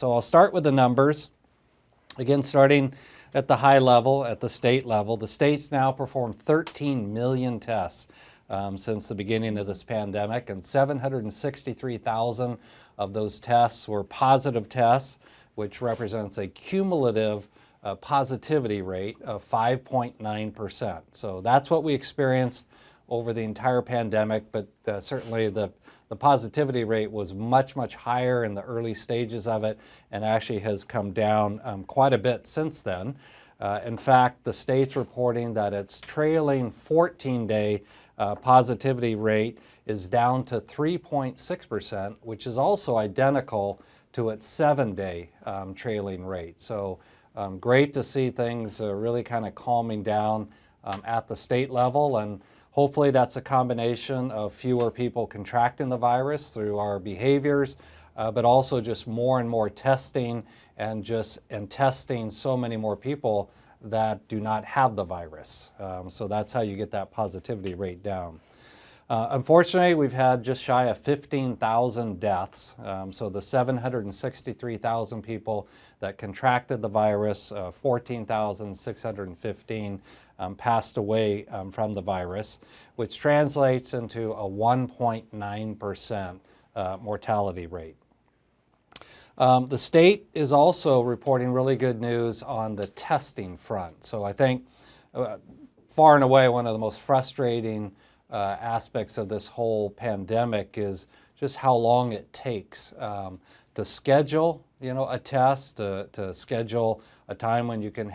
So I'll start with the numbers. Again, starting at the high level, at the state level, the state's now performed 13 million tests since the beginning of this pandemic, and 763,000 of those tests were positive tests, which represents a cumulative positivity rate of 5.9%. So that's what we experienced over the entire pandemic, but certainly the positivity rate was much, much higher in the early stages of it and actually has come down quite a bit since then. In fact, the state's reporting that its trailing 14-day positivity rate is down to 3.6%, which is also identical to its 7-day trailing rate. So great to see things really kind of calming down at the state level, and hopefully that's a combination of fewer people contracting the virus through our behaviors, but also just more and more testing and testing so many more people that do not have the virus. So that's how you get that positivity rate down. Unfortunately, we've had just shy of 15,000 deaths. So the 763,000 people that contracted the virus, 14,615 passed away from the virus, which translates into a 1.9% mortality rate. The state is also reporting really good news on the testing front. So I think far and away one of the most frustrating aspects of this whole pandemic is just how long it takes to schedule, a test, to schedule a time when you can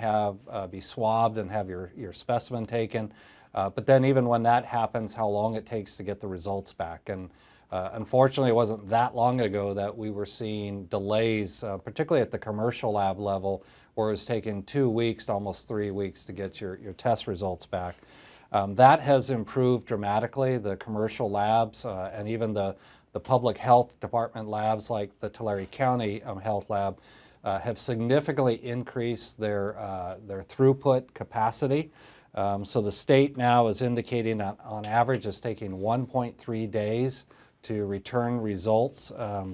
be swabbed and have your specimen taken. But then even when that happens, how long it takes to get the results back. And unfortunately, it wasn't that long ago that we were seeing delays, particularly at the commercial lab level, where it was taking 2 weeks to almost 3 weeks to get your test results back. That has improved dramatically. The commercial labs and even the public health department labs like the Tulare County Health Lab have significantly increased their throughput capacity. So the state now is indicating that on average it's taking 1.3 days to return results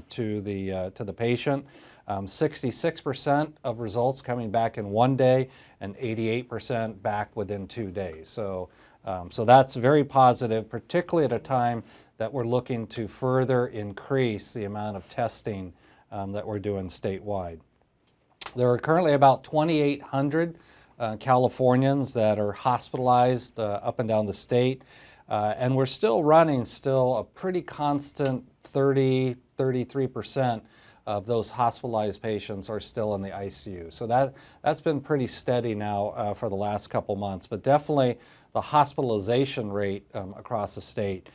to the patient. 66% of results coming back in 1 day and 88% back within 2 days. So that's very positive, particularly at a time that we're looking to further increase the amount of testing that we're doing statewide. There are currently about 2,800 Californians that are hospitalized up and down the state, and we're still running a pretty constant 33% of those hospitalized patients are still in the ICU. So that's been pretty steady now for the last couple months, but definitely the hospitalization rate across the state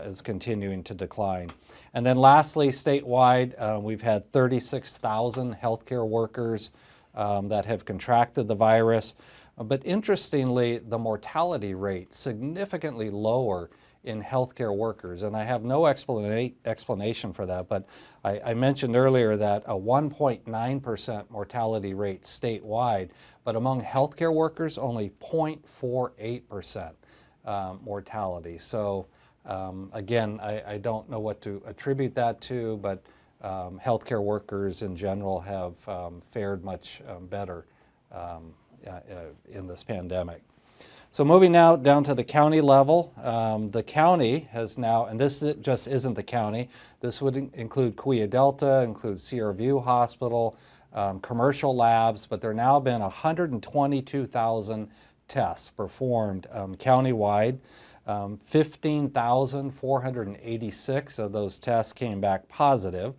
is continuing to decline. And then lastly, statewide, we've had 36,000 healthcare workers that have contracted the virus. But interestingly, the mortality rate significantly lower in healthcare workers, and I have no explanation for that, but I mentioned earlier that a 1.9% mortality rate statewide, but among healthcare workers only 0.48% mortality. So again, I don't know what to attribute that to, but healthcare workers in general have fared much better in this pandemic. So moving now down to the county level, the county has now, and this just isn't the county, this would include Kaweah Delta, include Sierra View Hospital, commercial labs, but there have now been 122,000 tests performed countywide. 15,486 of those tests came back positive.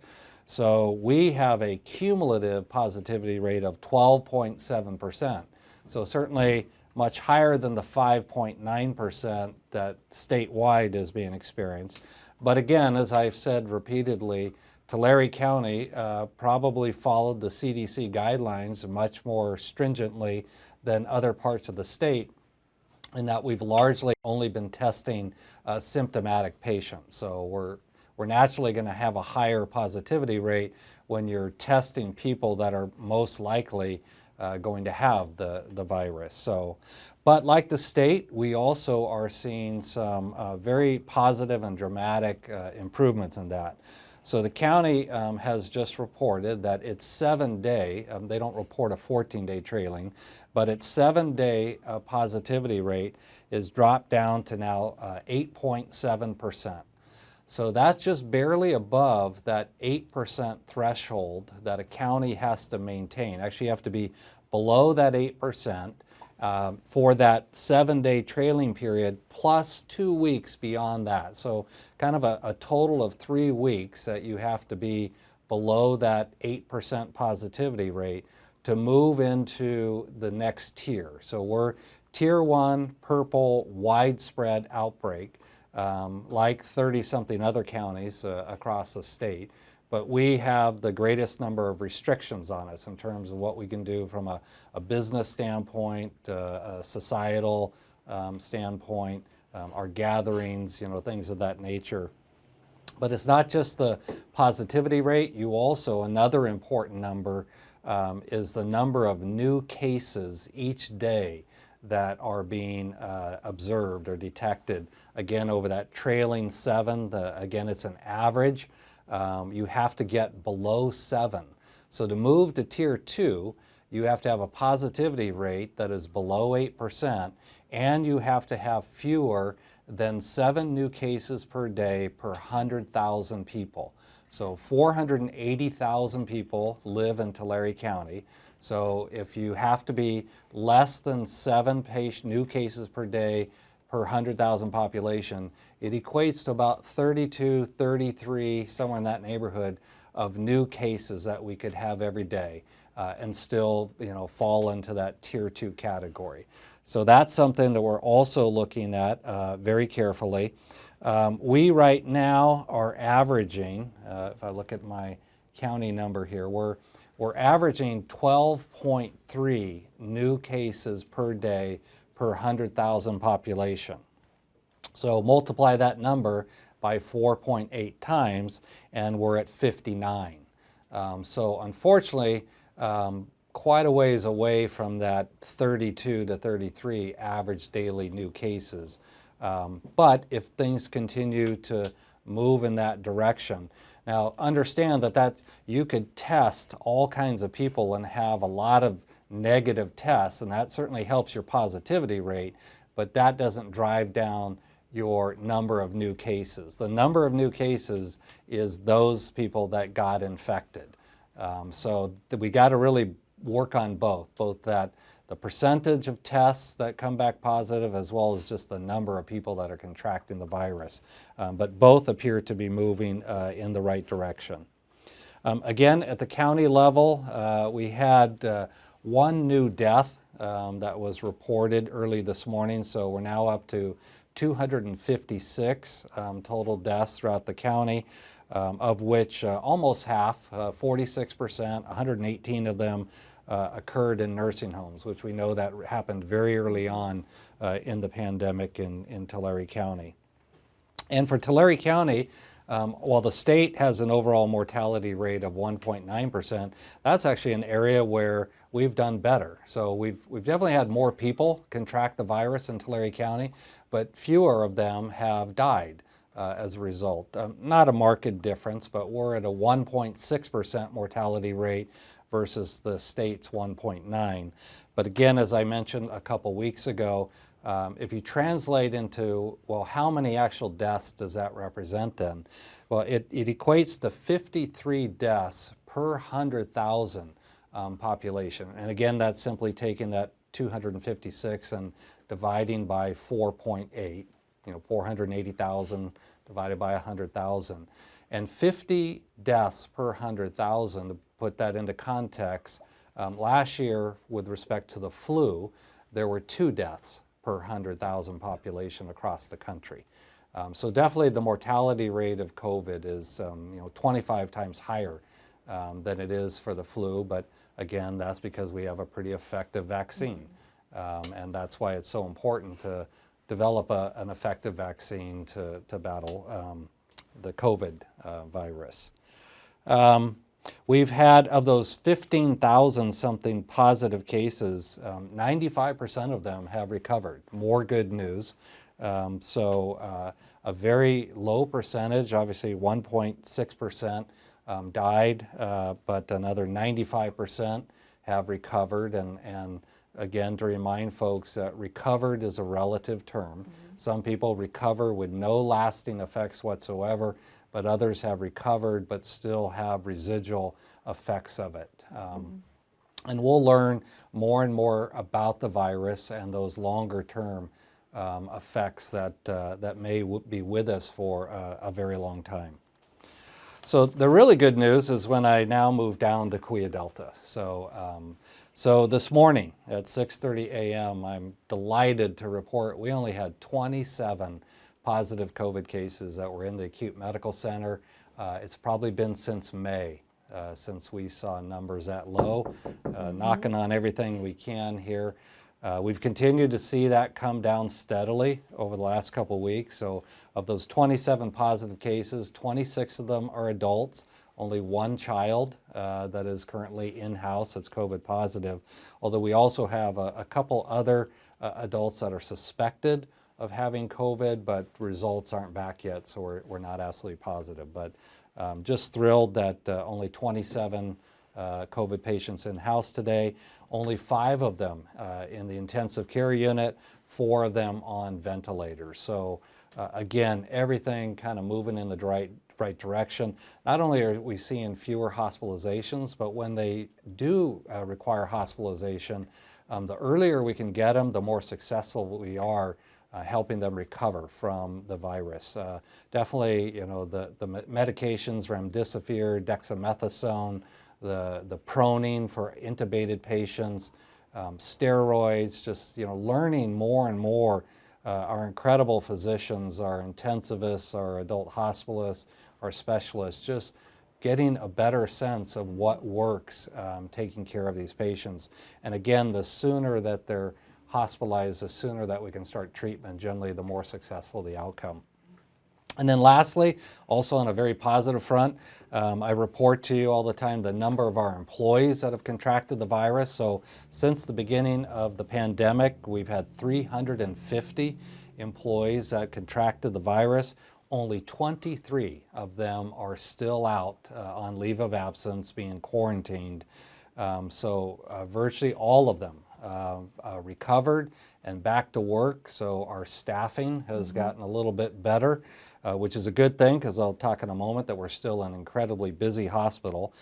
So we have a cumulative positivity rate of 12.7%. So certainly much higher than the 5.9% that statewide is being experienced. But again, as I've said repeatedly, Tulare County probably followed the CDC guidelines much more stringently than other parts of the state, in that we've largely only been testing symptomatic patients. So we're naturally going to have a higher positivity rate when you're testing people that are most likely going to have the virus. So, but like the state, we also are seeing some very positive and dramatic improvements in that. So the county has just reported that its 7-day, they don't report a 14-day trailing, but its 7-day positivity rate is dropped down to now 8.7%. So that's just barely above that 8% threshold that a county has to maintain. Actually, you have to be below that 8% for that 7-day trailing period plus 2 weeks beyond that. So kind of a total of 3 weeks that you have to be below that 8% positivity rate to move into the next tier. So we're tier 1, purple, widespread outbreak, like 30-something other counties across the state. But we have the greatest number of restrictions on us in terms of what we can do from a business standpoint, a societal standpoint, our gatherings, things of that nature. But it's not just the positivity rate. You also, another important number is the number of new cases each day that are being observed or detected. Again, over that trailing 7, again, it's an average. You have to get below 7. So to move to tier 2, you have to have a positivity rate that is below 8%, and you have to have fewer than 7 new cases per day per 100,000 people. So 480,000 people live in Tulare County. So if you have to be less than 7 new cases per day per 100,000 population, it equates to about 32, 33, somewhere in that neighborhood of new cases that we could have every day and still fall into that tier 2 category. So that's something that we're also looking at very carefully. We right now are averaging, if I look at my county number here, we're averaging 12.3 new cases per day per 100,000 population. So multiply that number by 4.8 times and we're at 59. So unfortunately, quite a ways away from that 32 to 33 average daily new cases. But if things continue to move in that direction, now understand that you could test all kinds of people and have a lot of negative tests, and that certainly helps your positivity rate, but that doesn't drive down your number of new cases. The number of new cases is those people that got infected. So we got to really work on both that the percentage of tests that come back positive as well as just the number of people that are contracting the virus. But both appear to be moving in the right direction. Again, at the county level, we had 1 new death that was reported early this morning, so we're now up to 256 total deaths throughout the county, of which almost half, 46%, 118 of them occurred in nursing homes, which we know that happened very early on in the pandemic in Tulare County. And for Tulare County, while the state has an overall mortality rate of 1.9%, that's actually an area where we've done better. So we've definitely had more people contract the virus in Tulare County, but fewer of them have died as a result. Not a marked difference, but we're at a 1.6% mortality rate versus the state's 1.9. But again, as I mentioned a couple weeks ago, if you translate into, well, how many actual deaths does that represent then? Well, it equates to 53 deaths per 100,000 population. And again, that's simply taking that 256 and dividing by 4.8, 480,000 divided by 100,000. And 50 deaths per 100,000, to put that into context, last year with respect to the flu, there were 2 deaths per 100,000 population across the country. So definitely the mortality rate of COVID is 25 times higher than it is for the flu, but again, that's because we have a pretty effective vaccine. And that's why it's so important to develop an effective vaccine to battle the COVID virus. We've had, of those 15,000 something positive cases, 95% of them have recovered. More good news. So a very low percentage, obviously 1.6% died, but another 95% have recovered. And again, to remind folks that recovered is a relative term. Some people recover with no lasting effects whatsoever, but others have recovered but still have residual effects of it. And we'll learn more and more about the virus and those longer term effects that may be with us for a very long time. So the really good news is when I now move down to Kaweah Delta. So this morning at 6:30 a.m., I'm delighted to report we only had 27 positive COVID cases that were in the acute medical center. It's probably been since May since we saw numbers that low. Knocking on everything we can here. We've continued to see that come down steadily over the last couple of weeks. So of those 27 positive cases, 26 of them are adults. Only one child that is currently in-house that's COVID positive, although we also have a couple other adults that are suspected of having COVID, but results aren't back yet, so we're not absolutely positive. But just thrilled that only 27 COVID patients in-house today, only 5 of them in the intensive care unit, 4 of them on ventilators. So again, everything kind of moving in the right direction. Not only are we seeing fewer hospitalizations, but when they do require hospitalization, the earlier we can get them, the more successful we are helping them recover from the virus. Definitely, you know, the medications, remdesivir, dexamethasone, the proning for intubated patients, steroids, just, you know, learning more and more. Our incredible physicians, our intensivists, our adult hospitalists, our specialists, just getting a better sense of what works taking care of these patients. And again, the sooner that they're hospitalized, the sooner that we can start treatment, generally the more successful the outcome. And then lastly, also on a very positive front, I report to you all the time the number of our employees that have contracted the virus. So since the beginning of the pandemic, we've had 350 employees that contracted the virus. Only 23 of them are still out on leave of absence, being quarantined. So virtually all of them recovered and back to work. So our staffing has gotten a little bit better, which is a good thing, because I'll talk in a moment that we're still an incredibly busy hospital.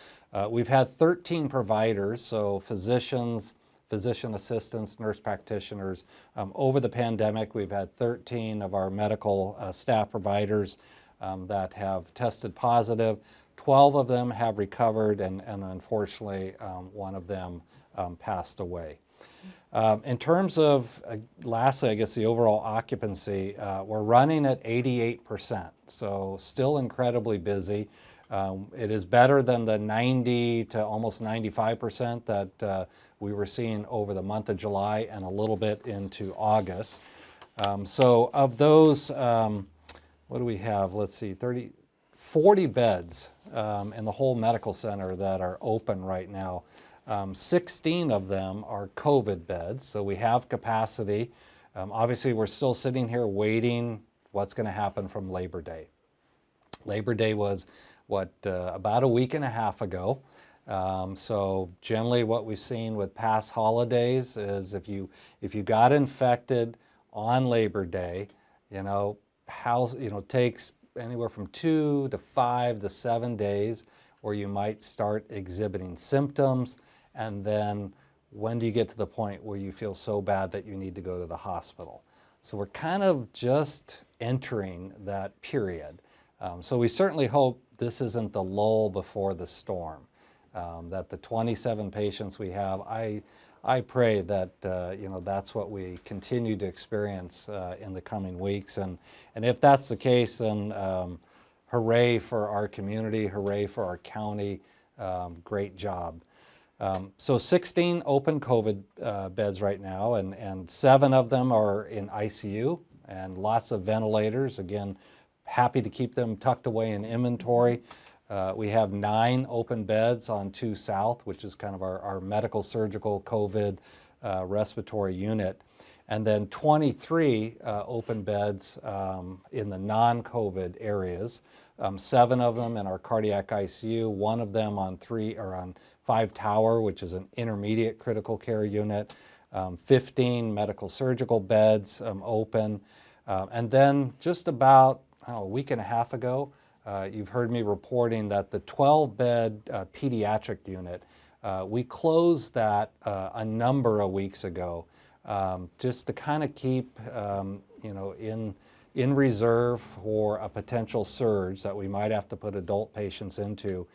We've had 13 providers, so physicians, physician assistants, nurse practitioners. Over the pandemic, we've had 13 of our medical staff providers that have tested positive. 12 of them have recovered, and unfortunately, one of them passed away. In terms of, lastly, I guess the overall occupancy, we're running at 88%, so still incredibly busy. It is better than the 90 to almost 95% that we were seeing over the month of July and a little bit into August. So of those, what do we have? Let's see, 40 beds in the whole medical center that are open right now. 16 of them are COVID beds, so we have capacity. Obviously, we're still sitting here waiting what's going to happen from Labor Day. Labor Day was, about a week and a half ago. So generally what we've seen with past holidays is if you got infected on Labor Day, takes anywhere from 2 to 5 to 7 days, or you might start exhibiting symptoms. And then when do you get to the point where you feel so bad that you need to go to the hospital? So we're kind of just entering that period. So we certainly hope this isn't the lull before the storm, that the 27 patients we have, I pray that that's what we continue to experience in the coming weeks. And if that's the case, then hooray for our community, hooray for our county, great job. So 16 open COVID beds right now, and 7 of them are in ICU, and lots of ventilators. Again, happy to keep them tucked away in inventory. We have 9 open beds on 2 South, which is kind of our medical surgical COVID respiratory unit. and then 23 open beds in the non-COVID areas. 7 of them in our cardiac ICU, 1 of them on 5 Tower, which is an intermediate critical care unit, 15 medical surgical beds open, and then just about a week and a half ago, you've heard me reporting that the 12-bed pediatric unit, we closed that a number of weeks ago, just to kind of keep in reserve for a potential surge that we might have to put adult patients into.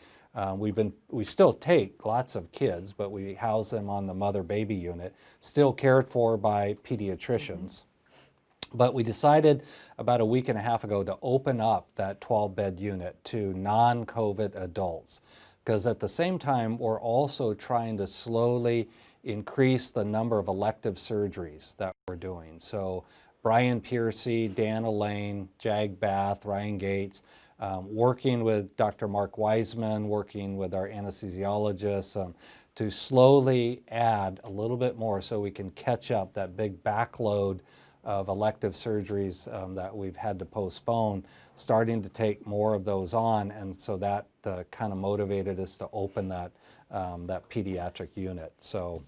We still take lots of kids, but we house them on the mother-baby unit, still cared for by pediatricians. But we decided about a week and a half ago to open up that 12-bed unit to non-COVID adults, because at the same time, we're also trying to slowly increase the number of elective surgeries that we're doing. So Brian Piercy, Dan Elaine, Jag Bath, Ryan Gates, working with Dr. Mark Wiseman, working with our anesthesiologists to slowly add a little bit more so we can catch up that big backload of elective surgeries that we've had to postpone, starting to take more of those on, and so that kind of motivated us to open that pediatric unit. So